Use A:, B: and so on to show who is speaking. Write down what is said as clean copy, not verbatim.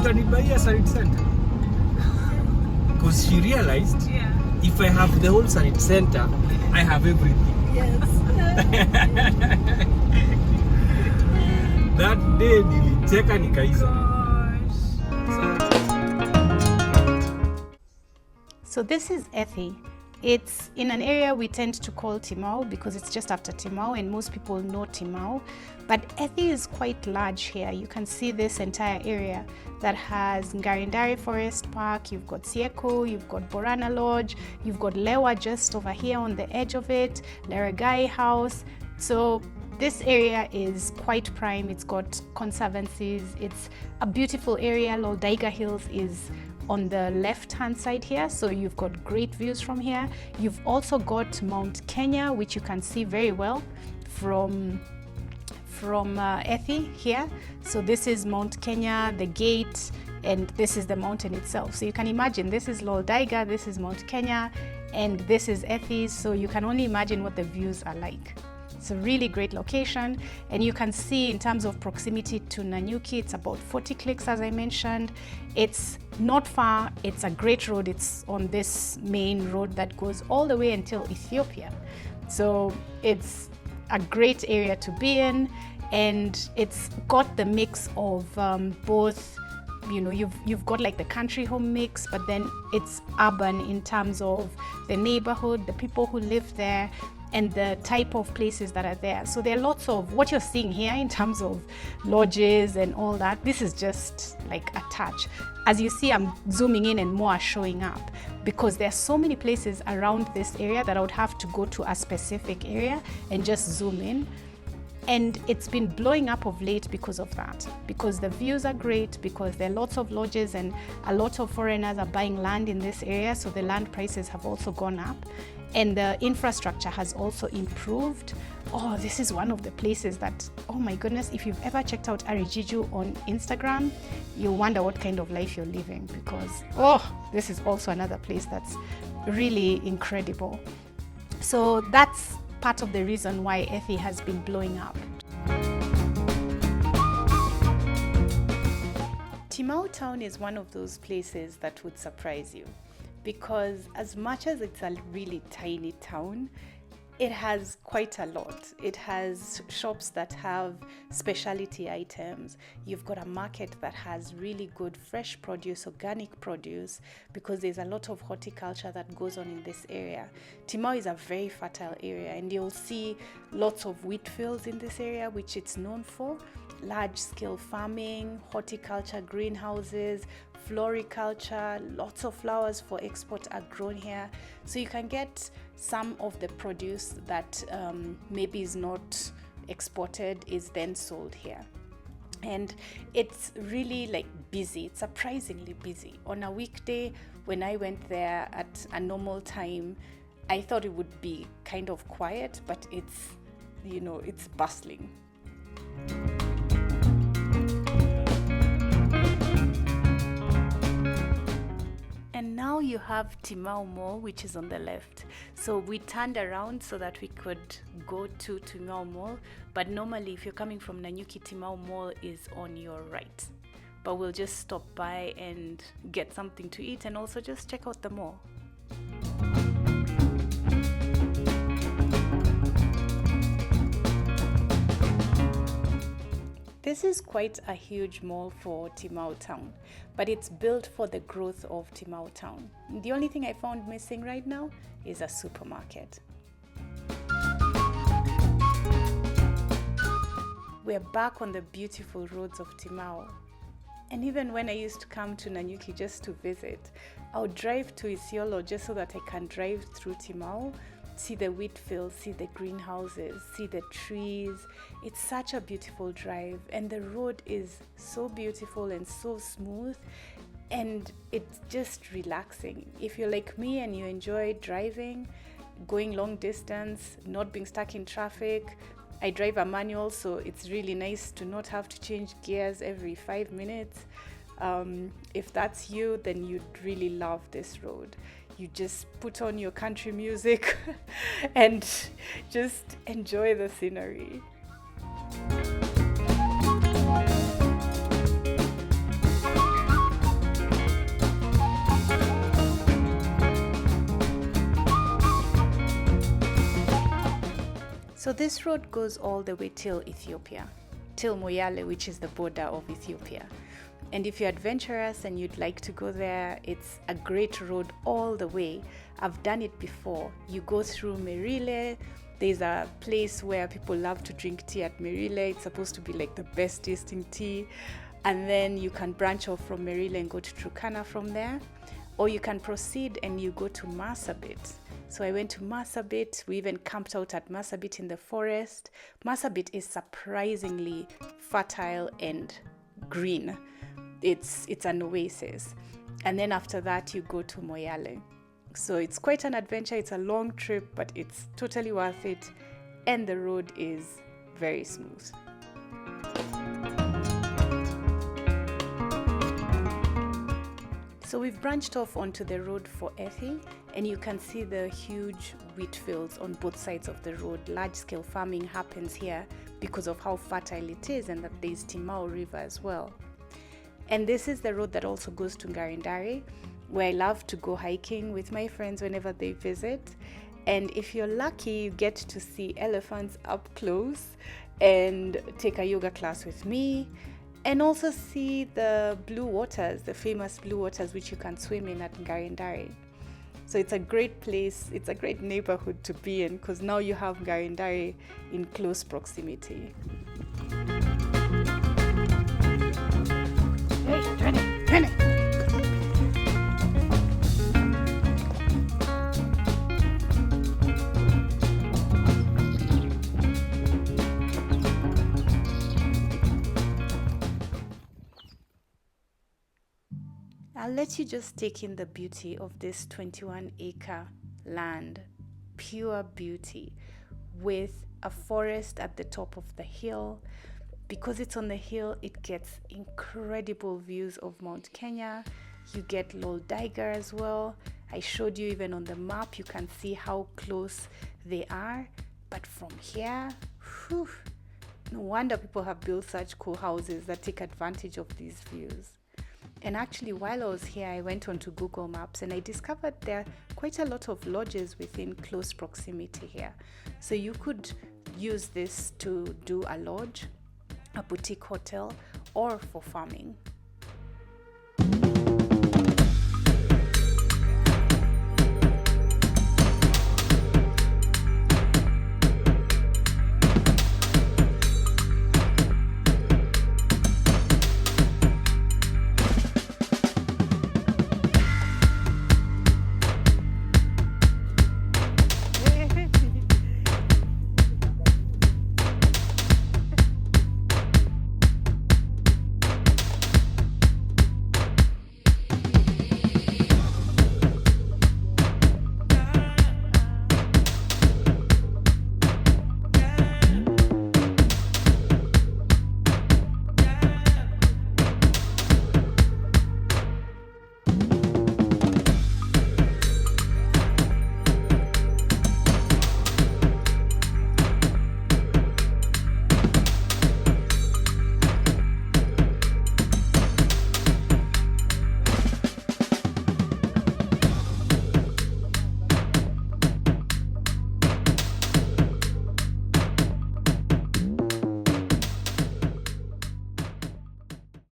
A: utanibuy a Sarit Center? Because she realized if I have the whole Sarit Center, I have everything.
B: Yes.
A: That day nilicheka nikaisa.
B: So this is Ethi. It's in an area we tend to call Timau because it's just after Timau and most people know Timau. But Ethi is quite large here. You can see this entire area that has Ngarindari Forest Park, you've got Sieko, you've got Borana Lodge, you've got Lewa just over here on the edge of it, Leragai House. So this area is quite prime. It's got conservancies. It's a beautiful area. Loldaiga Hills is on the left hand side here, so you've got great views from here. You've also got Mount Kenya, which you can see very well from Ethi here. So this is Mount Kenya, the gate, and this is the mountain itself. So you can imagine this is Loldaiga, this is Mount Kenya, and this is Ethi. So you can only imagine what the views are like. It's a really great location, and you can see in terms of proximity to Nanyuki, it's about 40 clicks as I mentioned. It's not far, it's a great road. It's on this main road that goes all the way until Ethiopia. So it's a great area to be in, and it's got the mix of both, you know, you've got like the country home mix, but then it's urban in terms of the neighborhood, the people who live there, and the type of places that are there. So there are lots of what you're seeing here in terms of lodges and all that. This is just like a touch. As you see, I'm zooming in and more are showing up because there are so many places around this area that I would have to go to a specific area and just zoom in. And it's been blowing up of late because of that, because the views are great, because there are lots of lodges and a lot of foreigners are buying land in this area, so the land prices have also gone up and the infrastructure has also improved. Oh, this is one of the places that, oh my goodness, if you've ever checked out Arijiju on Instagram, you'll wonder what kind of life you're living, because, oh, this is also another place that's really incredible. So that's part of the reason why Ethi has been blowing up. Timau town is one of those places that would surprise you, because as much as it's a really tiny town, it has quite a lot. It has shops that have specialty items. You've got a market that has really good fresh produce, organic produce, because there's a lot of horticulture that goes on in this area. Timau is a very fertile area, and you'll see lots of wheat fields in this area, which it's known for. Large-scale farming, horticulture, greenhouses, floriculture, lots of flowers for export are grown here. So you can get some of the produce that maybe is not exported is then sold here. And it's really like busy. It's surprisingly busy. On a weekday, when I went there at a normal time, I thought it would be kind of quiet, but it's, you know, it's bustling. And now you have Timau Mall, which is on the left. So we turned around so that we could go to Timau Mall. But normally, if you're coming from Nanyuki, Timau Mall is on your right. But we'll just stop by and get something to eat and also just check out the mall. This is quite a huge mall for Timau town, but it's built for the growth of Timau town. The only thing I found missing right now is a supermarket. We're back on the beautiful roads of Timau. And even when I used to come to Nanyuki just to visit, I would drive to Isiolo just so that I can drive through Timau, see the wheat fields, see the greenhouses, see the trees. It's such a beautiful drive, and the road is so beautiful and so smooth, and it's just relaxing. If you're like me and you enjoy driving, going long distance, not being stuck in traffic, I drive a manual, so it's really nice to not have to change gears every 5 minutes. If that's you, then you'd really love this road. You just put on your country music and just enjoy the scenery. So this road goes all the way till Ethiopia, till Moyale, which is the border of Ethiopia. And if you're adventurous and you'd like to go there, it's a great road all the way. I've done it before. You go through Merile. There's a place where people love to drink tea at Merile. It's supposed to be like the best tasting tea. And then you can branch off from Merile and go to Turkana from there. Or you can proceed and you go to Marsabit. So I went to Marsabit. We even camped out at Marsabit in the forest. Marsabit is surprisingly fertile and green. It's an oasis. And then after that, you go to Moyale. So it's quite an adventure. It's a long trip, but it's totally worth it. And the road is very smooth. So we've branched off onto the road for Ethi, and you can see the huge wheat fields on both sides of the road. Large-scale farming happens here because of how fertile it is, and that there's Timau River as well. And this is the road that also goes to Ngarindari, where I love to go hiking with my friends whenever they visit. And if you're lucky, you get to see elephants up close and take a yoga class with me, and also see the blue waters, the famous blue waters, which you can swim in at Ngarindari. So it's a great place, it's a great neighborhood to be in, because now you have Ngarindari in close proximity. Hey, turn it, turn it. I'll let you just take in the beauty of this 21-acre land, pure beauty, with a forest at the top of the hill. Because it's on the hill, it gets incredible views of Mount Kenya. You get Loldaiga as well. I showed you even on the map, you can see how close they are. But from here, whew, no wonder people have built such cool houses that take advantage of these views. And actually, while I was here, I went onto Google Maps and I discovered there are quite a lot of lodges within close proximity here. So you could use this to do a lodge, a boutique hotel, or for farming.